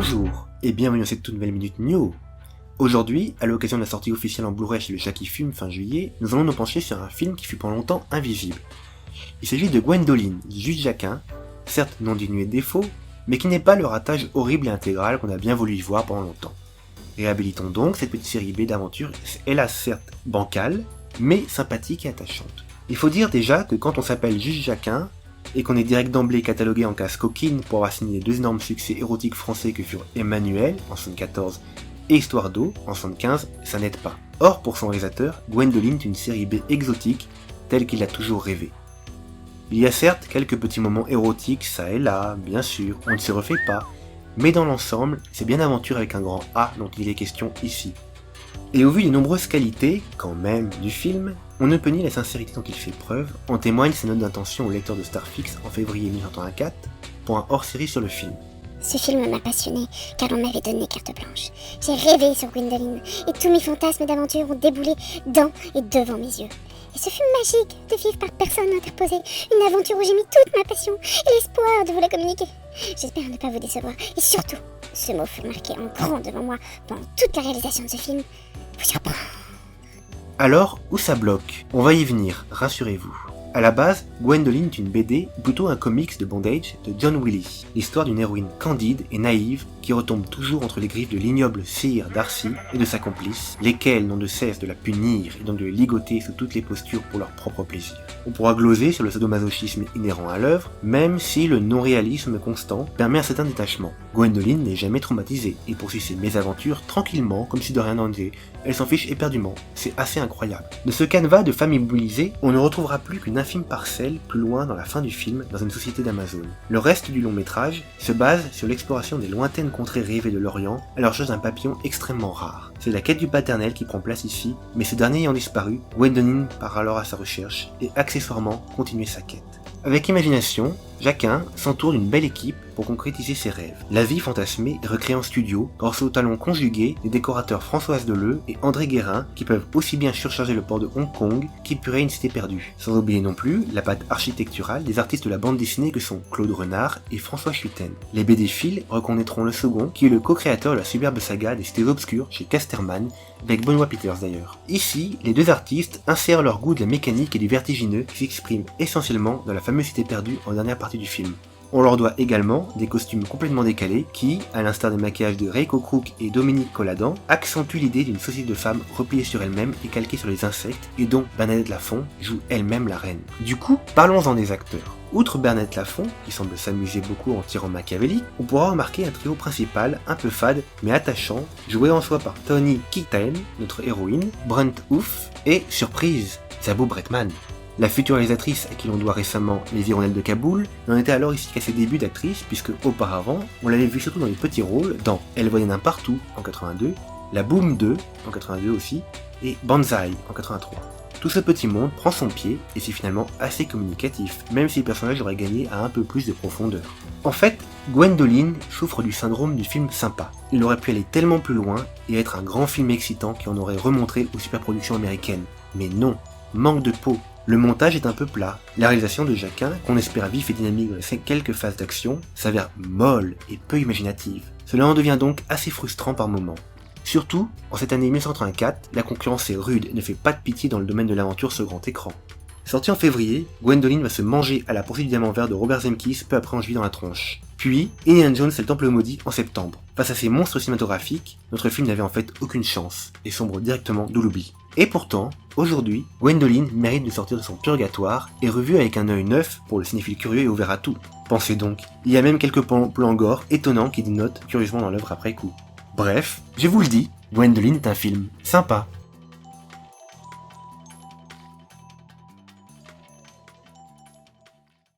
Bonjour et bienvenue dans cette toute nouvelle Minute News. Aujourd'hui, à l'occasion de la sortie officielle en Blu-ray chez Le Chat qui fume fin juillet, nous allons nous pencher sur un film qui fut pendant longtemps invisible. Il s'agit de Gwendoline, du Juge Jacquin, certes non dénué de défauts, mais qui n'est pas le ratage horrible et intégral qu'on a bien voulu y voir pendant longtemps. Réhabilitons donc cette petite série B d'aventures, hélas certes bancale, mais sympathique et attachante. Il faut dire déjà que quand on s'appelle Juge Jacquin, et qu'on est direct d'emblée catalogué en case coquine pour avoir signé les deux énormes succès érotiques français que furent Emmanuel en 1974 et Histoire d'eau en 1975, ça n'aide pas. Or, pour son réalisateur, Gwendoline est une série B exotique, telle qu'il a toujours rêvé. Il y a certes quelques petits moments érotiques ça et là, bien sûr, on ne se refait pas, mais dans l'ensemble, c'est bien aventure avec un grand A dont il est question ici. Et au vu des nombreuses qualités, quand même, du film, on ne peut nier la sincérité dont il fait preuve, en témoignent ses notes d'intention au lecteur de Starfix en février 1984 pour un hors-série sur le film. Ce film m'a passionné car on m'avait donné carte blanche. J'ai rêvé sur Gwendoline et tous mes fantasmes d'aventure ont déboulé dans et devant mes yeux. Et ce film magique de vivre par personne interposée, une aventure où j'ai mis toute ma passion et l'espoir de vous la communiquer. J'espère ne pas vous décevoir et surtout, ce mot fut marqué en grand devant moi pendant toute la réalisation de ce film. Vous surprendre. Alors, où ça bloque? On va y venir, rassurez-vous. À la base, Gwendoline est une BD, ou plutôt un comics de bondage de John Willie, l'histoire d'une héroïne candide et naïve qui retombe toujours entre les griffes de l'ignoble sire Darcy et de sa complice, lesquels n'ont de cesse de la punir et donc de la ligoter sous toutes les postures pour leur propre plaisir. On pourra gloser sur le sadomasochisme inhérent à l'œuvre, même si le non-réalisme constant permet un certain détachement. Gwendoline n'est jamais traumatisée et poursuit ses mésaventures tranquillement comme si de rien n'en était. Elle s'en fiche éperdument, c'est assez incroyable. De ce canevas de femmes immobilisées, on ne retrouvera plus qu'une infime parcelle plus loin dans la fin du film dans une société d'Amazon. Le reste du long métrage se base sur l'exploration des lointaines contrées rêvées de l'Orient à la recherche d'un papillon extrêmement rare. C'est la quête du paternel qui prend place ici, mais ce dernier ayant disparu, Gwendoline part alors à sa recherche et accessoirement continuer sa quête. Avec imagination, Jacquin s'entoure d'une belle équipe pour concrétiser ses rêves. La vie fantasmée est recréée en studio grâce au talent conjugué des décorateurs Françoise Deleu et André Guérin qui peuvent aussi bien surcharger le port de Hong Kong qu'épurer une cité perdue. Sans oublier non plus la patte architecturale des artistes de la bande dessinée que sont Claude Renard et François Schuiten. Les BD-Philes reconnaîtront le second qui est le co-créateur de la superbe saga des cités obscures chez Casterman, avec Benoît Peters d'ailleurs. Ici, les deux artistes insèrent leur goût de la mécanique et du vertigineux qui s'exprime essentiellement dans la fameuse cité perdue en dernière partie du film. On leur doit également des costumes complètement décalés qui, à l'instar des maquillages de Reiko Crook et Dominique Colladan, accentuent l'idée d'une société de femmes repliée sur elle-même et calquée sur les insectes et dont Bernadette Lafont joue elle-même la reine. Du coup, parlons-en des acteurs. Outre Bernadette Lafont, qui semble s'amuser beaucoup en tirant machiavélique, on pourra remarquer un trio principal un peu fade mais attachant, joué en soi par Toni Keaton, notre héroïne, Brent Oof et, surprise, Zabou Bretman. La future réalisatrice à qui l'on doit récemment Les Hirondelles de Kaboul n'en était alors ici qu'à ses débuts d'actrice puisque auparavant on l'avait vue surtout dans des petits rôles dans Elle voyait nains partout en 82, La Boom 2 en 82 aussi et Banzai en 83. Tout ce petit monde prend son pied et c'est finalement assez communicatif, même si le personnage aurait gagné à un peu plus de profondeur. En fait, Gwendoline souffre du syndrome du film sympa. Il aurait pu aller tellement plus loin et être un grand film excitant qui en aurait remontré aux superproductions américaines. Mais non, manque de peau. Le montage est un peu plat. La réalisation de Jacquin, qu'on espère vif et dynamique dans les quelques phases d'action, s'avère molle et peu imaginative. Cela en devient donc assez frustrant par moments. Surtout, en cette année 1984, la concurrence est rude et ne fait pas de pitié dans le domaine de l'aventure sur grand écran. Sorti en février, Gwendoline va se manger à la poursuite du diamant vert de Robert Zemeckis peu après en juillet dans la tronche. Puis, Indiana Jones et le Temple maudit en septembre. Face à ces monstres cinématographiques, notre film n'avait en fait aucune chance, et sombre directement dans l'oubli. Et pourtant, aujourd'hui, Gwendoline mérite de sortir de son purgatoire et revue avec un œil neuf pour le cinéphile curieux et ouvert à tout. Pensez donc, il y a même quelques plans gore étonnants qui dénotent curieusement dans l'œuvre après coup. Bref, je vous le dis, Gwendoline est un film sympa.